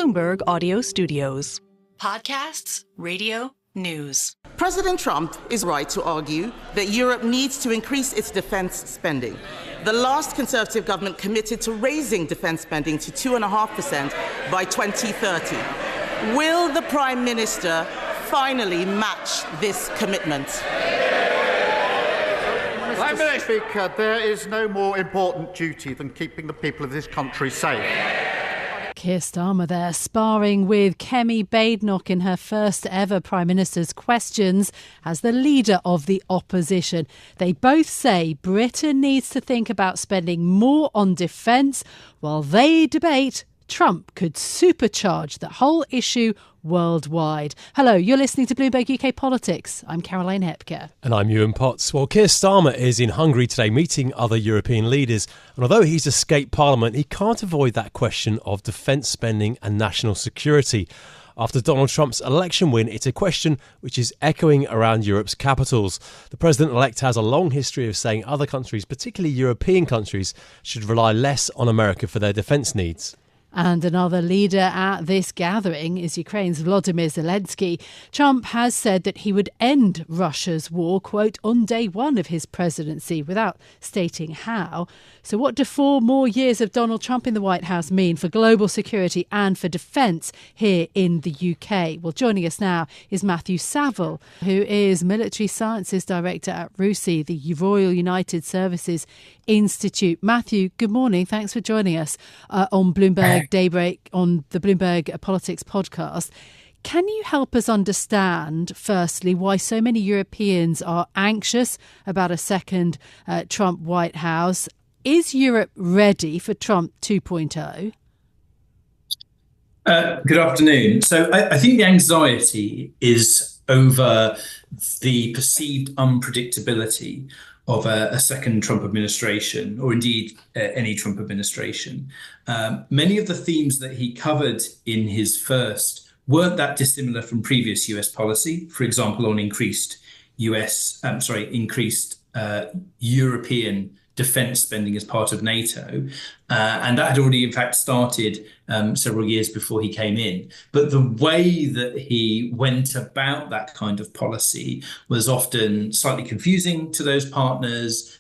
Bloomberg Audio Studios. Podcasts, radio, news. President Trump is right to argue that Europe needs to increase its defense spending. The last Conservative government committed to raising defense spending to 2.5% by 2030. Will the Prime Minister finally match this commitment? Mr. Speaker, there is no more important duty than keeping the people of this country safe. Keir Starmer there, sparring with Kemi Badenoch in her first ever Prime Minister's questions as the leader of the opposition. They both say Britain needs to think about spending more on defence, while they debate Trump could supercharge the whole issue worldwide. Hello, you're listening to Bloomberg UK Politics. I'm Caroline Hepker. And I'm Yuan. Well, Keir Starmer is in Hungary today meeting other European leaders. And although he's escaped Parliament, he can't avoid that question of defence spending and national security. After Donald Trump's election win, it's a question which is echoing around Europe's capitals. The president-elect has a long history of saying other countries, particularly European countries, should rely less on America for their defence needs. And another leader at this gathering is Ukraine's Volodymyr Zelensky. Trump has said that he would end Russia's war, quote, on day one of his presidency, without stating how. So what do 4 more years of Donald Trump in the White House mean for global security and for defence here in the UK? Well, joining us now is Matthew Saville, who is Military Sciences Director at RUSI, the Royal United Services Institute. Matthew, good morning. Thanks for joining us on Bloomberg Daybreak, on the Bloomberg Politics podcast. Can you help us understand, firstly, why so many Europeans are anxious about a second Trump White House? Is Europe ready for Trump 2.0? Good afternoon. So I think the anxiety is over the perceived unpredictability of a second Trump administration, or indeed any Trump administration. Many of the themes that he covered in his first weren't that dissimilar from previous US policy, for example, on increased European defence spending as part of NATO. And that had already, in fact, started several years before he came in. But the way that he went about that kind of policy was often slightly confusing to those partners.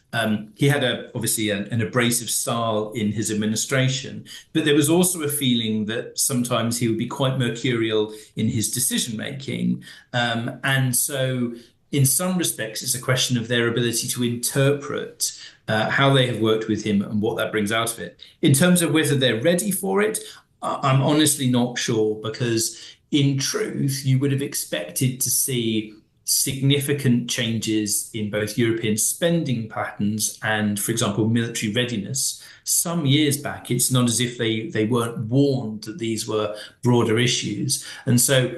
He had obviously an abrasive style in his administration, but there was also a feeling that sometimes he would be quite mercurial in his decision making. And so in some respects, it's a question of their ability to interpret how they have worked with him and what that brings out of it. In terms of whether they're ready for it, I'm honestly not sure, because in truth, you would have expected to see significant changes in both European spending patterns and, for example, military readiness. Some years back, it's not as if they weren't warned that these were broader issues. And so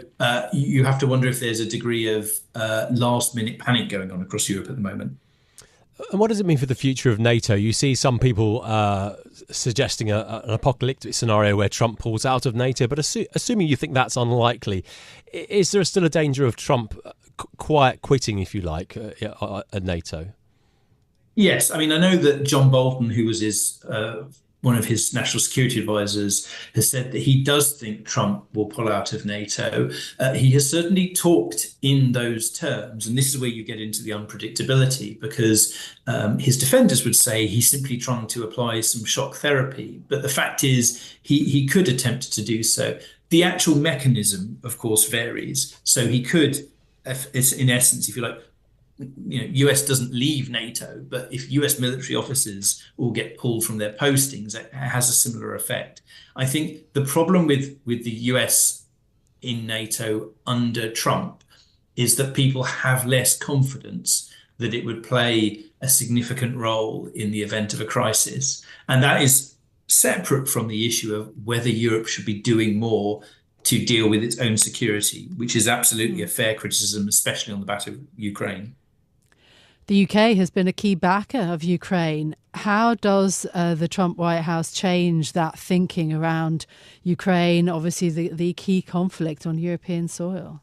you have to wonder if there's a degree of last-minute panic going on across Europe at the moment. And what does it mean for the future of NATO? You see some people suggesting an apocalyptic scenario where Trump pulls out of NATO, but assuming you think that's unlikely, is there still a danger of Trump quiet quitting, if you like, at NATO? Yes. I mean, I know that John Bolton, who was one of his national security advisors, has said that he does think Trump will pull out of NATO. He has certainly talked in those terms. And this is where you get into the unpredictability, because his defenders would say he's simply trying to apply some shock therapy. But the fact is, he could attempt to do so. The actual mechanism, of course, varies. So he could, in essence, if you like, US doesn't leave NATO, but if US military officers all get pulled from their postings, it has a similar effect. I think the problem with the US in NATO under Trump is that people have less confidence that it would play a significant role in the event of a crisis. And that is separate from the issue of whether Europe should be doing more to deal with its own security, which is absolutely a fair criticism, especially on the back of Ukraine. The UK has been a key backer of Ukraine. How does the Trump White House change that thinking around Ukraine, obviously the key conflict on European soil?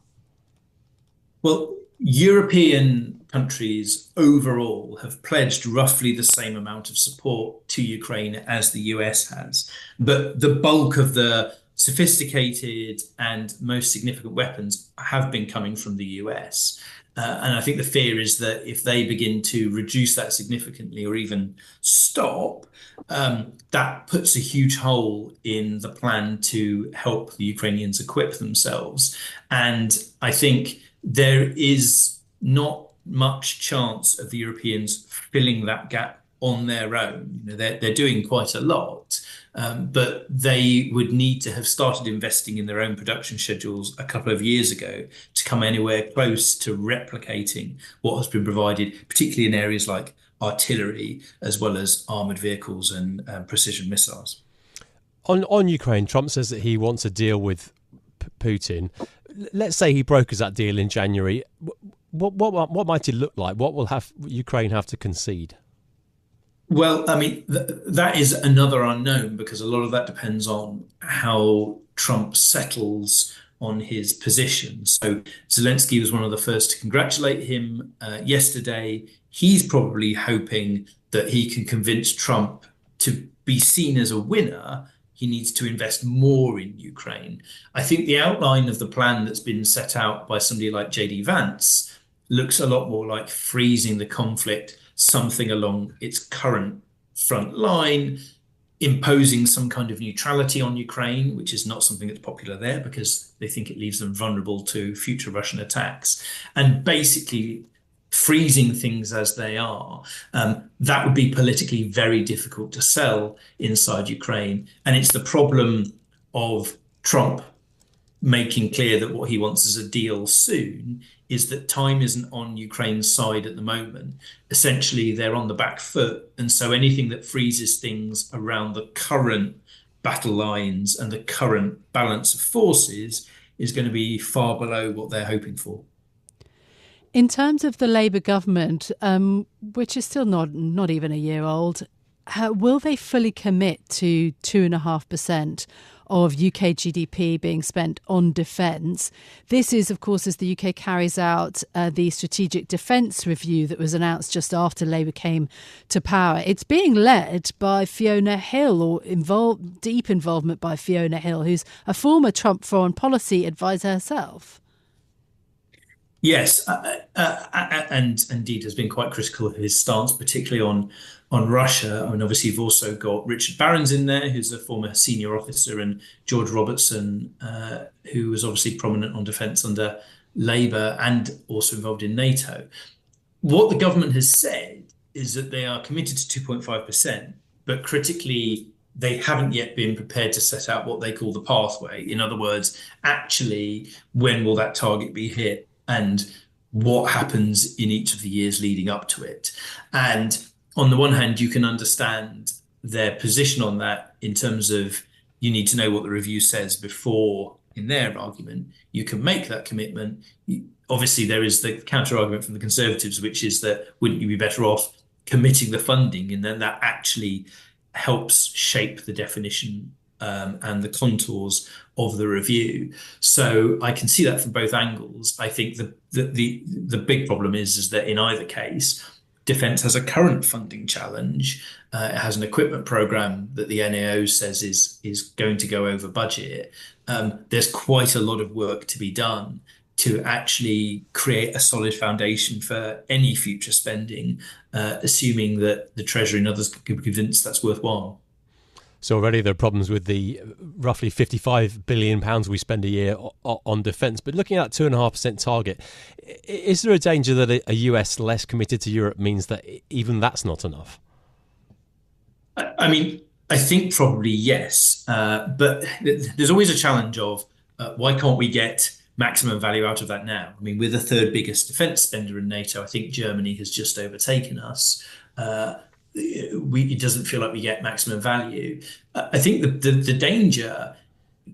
Well, European countries overall have pledged roughly the same amount of support to Ukraine as the US has. But the bulk of the sophisticated and most significant weapons have been coming from the US. And I think the fear is that if they begin to reduce that significantly or even stop, that puts a huge hole in the plan to help the Ukrainians equip themselves. And I think there is not much chance of the Europeans filling that gap on their own. They're doing quite a lot, but they would need to have started investing in their own production schedules a couple of years ago to come anywhere close to replicating what has been provided, particularly in areas like artillery, as well as armoured vehicles and precision missiles. On Ukraine, Trump says that he wants a deal with Putin. Let's say he brokers that deal in January. What might it look like? What will Ukraine have to concede? Well, I mean, that is another unknown, because a lot of that depends on how Trump settles on his position. So Zelensky was one of the first to congratulate him yesterday. He's probably hoping that he can convince Trump to be seen as a winner. He needs to invest more in Ukraine. I think the outline of the plan that's been set out by somebody like J.D. Vance looks a lot more like freezing the conflict, something along its current front line, imposing some kind of neutrality on Ukraine, which is not something that's popular there because they think it leaves them vulnerable to future Russian attacks, and basically freezing things as they are. That would be politically very difficult to sell inside Ukraine. And it's the problem of Trump making clear that what he wants is a deal soon, is that time isn't on Ukraine's side at the moment. Essentially, they're on the back foot. And so anything that freezes things around the current battle lines and the current balance of forces is going to be far below what they're hoping for. In terms of the Labour government, which is still not even a year old, will they fully commit to 2.5% of UK GDP being spent on defence? This is, of course, as the UK carries out the strategic defence review that was announced just after Labour came to power. It's being led by Fiona Hill, or deep involvement by Fiona Hill, who's a former Trump foreign policy advisor herself. Yes, and indeed has been quite critical of his stance, particularly on Russia. I mean, obviously, you've also got Richard Barron's in there, who's a former senior officer, and George Robertson, who was obviously prominent on defence under Labour and also involved in NATO. What the government has said is that they are committed to 2.5%, but critically, they haven't yet been prepared to set out what they call the pathway. In other words, actually, when will that target be hit? And what happens in each of the years leading up to it. And on the one hand, you can understand their position on that in terms of you need to know what the review says before, in their argument, you can make that commitment. Obviously, there is the counter argument from the Conservatives, which is that wouldn't you be better off committing the funding? And then that actually helps shape the definition and the contours of the review. So I can see that from both angles. I think the big problem is that in either case, defence has a current funding challenge. It has an equipment programme that the NAO says is going to go over budget. There's quite a lot of work to be done to actually create a solid foundation for any future spending, assuming that the Treasury and others can be convinced that's worthwhile. So already there are problems with the roughly £55 billion we spend a year on defence. But looking at that 2.5% target, is there a danger that a US less committed to Europe means that even that's not enough? I mean, I think probably yes. But there's always a challenge of why can't we get maximum value out of that now? I mean, we're the third biggest defence spender in NATO. I think Germany has just overtaken us. It doesn't feel like we get maximum value. I think the danger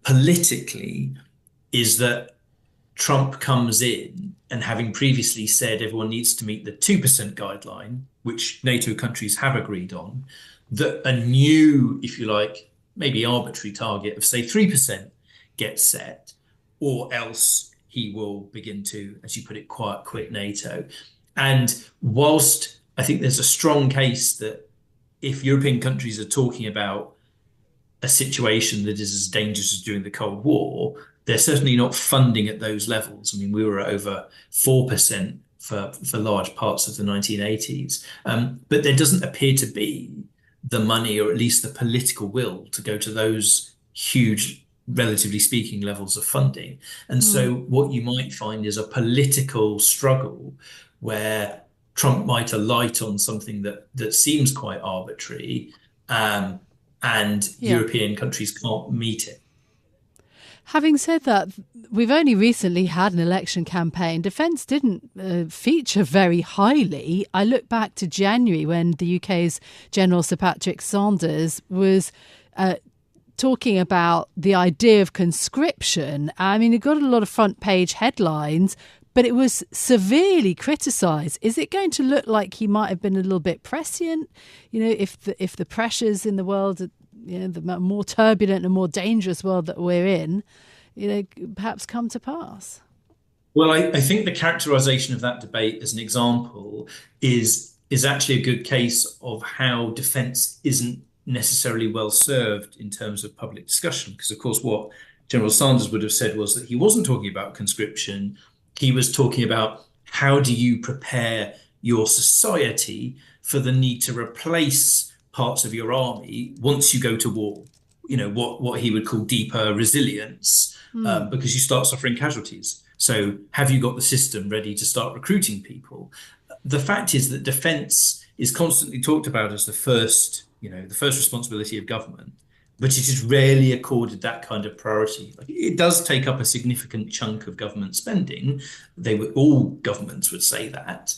politically is that Trump comes in and, having previously said everyone needs to meet the 2% guideline, which NATO countries have agreed on, that a new, if you like, maybe arbitrary target of, say, 3% gets set, or else he will begin to, as you put it, quit NATO. And whilst I think there's a strong case that if European countries are talking about a situation that is as dangerous as during the Cold War, they're certainly not funding at those levels. I mean, we were at over 4% for large parts of the 1980s. But there doesn't appear to be the money, or at least the political will, to go to those huge, relatively speaking, levels of funding. And so what you might find is a political struggle where Trump might alight on something that seems quite arbitrary, and European countries can't meet it. Having said that, we've only recently had an election campaign. Defence didn't feature very highly. I look back to January when the UK's General Sir Patrick Saunders was talking about the idea of conscription. I mean, it got a lot of front page headlines, but it was severely criticised. Is it going to look like he might have been a little bit prescient? If the pressures in the world, the more turbulent and more dangerous world that we're in, perhaps come to pass? Well, I think the characterisation of that debate as an example is actually a good case of how defence isn't necessarily well served in terms of public discussion. Because, of course, what General Saunders would have said was that he wasn't talking about conscription. He was talking about how do you prepare your society for the need to replace parts of your army once you go to war, what he would call deeper resilience, because you start suffering casualties. So have you got the system ready to start recruiting people? The fact is that defence is constantly talked about as the first responsibility of government, but it is rarely accorded that kind of priority. It does take up a significant chunk of government spending. All governments would say that.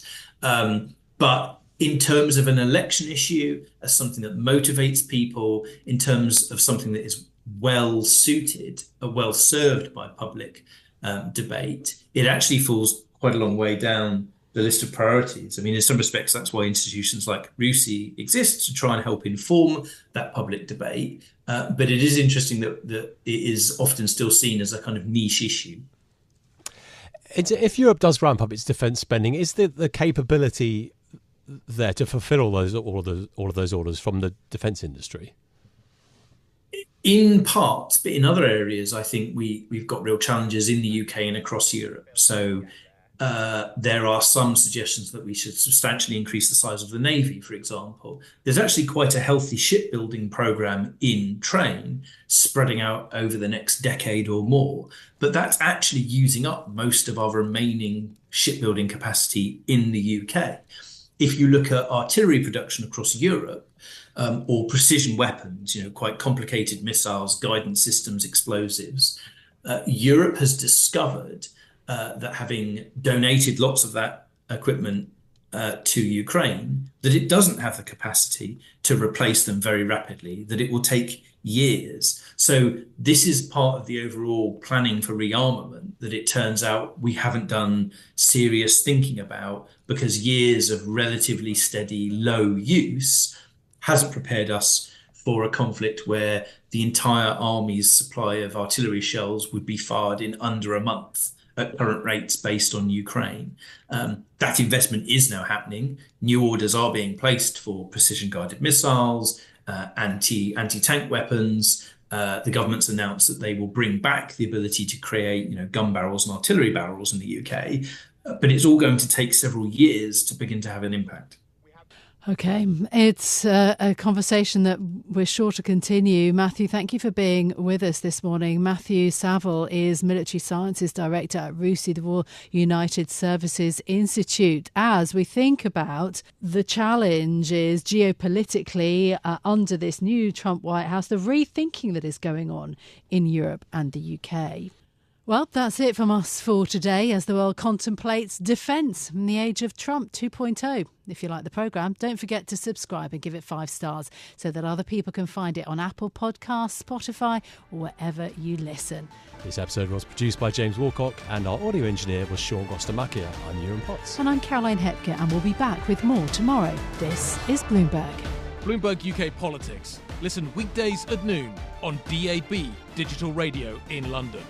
But in terms of an election issue, as something that motivates people, in terms of something that is well suited, well served by public debate, it actually falls quite a long way down the list of priorities. I mean, in some respects, that's why institutions like RUSI exist, to try and help inform that public debate. But it is interesting that it is often still seen as a kind of niche issue. If Europe does ramp up its defence spending, is the capability there to fulfil all of those orders from the defence industry? In part, but in other areas, I think we've got real challenges in the UK and across Europe. So there are some suggestions that we should substantially increase the size of the Navy, for example. There's actually quite a healthy shipbuilding programme in train, spreading out over the next decade or more. But that's actually using up most of our remaining shipbuilding capacity in the UK. If you look at artillery production across Europe, or precision weapons, quite complicated missiles, guidance systems, explosives, Europe has discovered that, having donated lots of that equipment to Ukraine, that it doesn't have the capacity to replace them very rapidly, that it will take years. So this is part of the overall planning for rearmament that it turns out we haven't done serious thinking about, because years of relatively steady low use hasn't prepared us for a conflict where the entire army's supply of artillery shells would be fired in under a month at current rates based on Ukraine. That investment is now happening. New orders are being placed for precision-guided missiles, anti-tank weapons. The government's announced that they will bring back the ability to create, gun barrels and artillery barrels in the UK. But it's all going to take several years to begin to have an impact. OK, it's a conversation that we're sure to continue. Matthew, thank you for being with us this morning. Matthew Saville is Military Sciences Director at RUSI, the Royal United Services Institute. As we think about the challenges geopolitically under this new Trump White House, the rethinking that is going on in Europe and the UK. Well, that's it from us for today as the world contemplates defence in the age of Trump 2.0. If you like the programme, don't forget to subscribe and give it 5 stars so that other people can find it on Apple Podcasts, Spotify, or wherever you listen. This episode was produced by James Walcock and our audio engineer was Sean Gostamakia. I'm Yuan Potts. And I'm Caroline Hepker, and we'll be back with more tomorrow. This is Bloomberg. Bloomberg UK Politics. Listen weekdays at noon on DAB Digital Radio in London.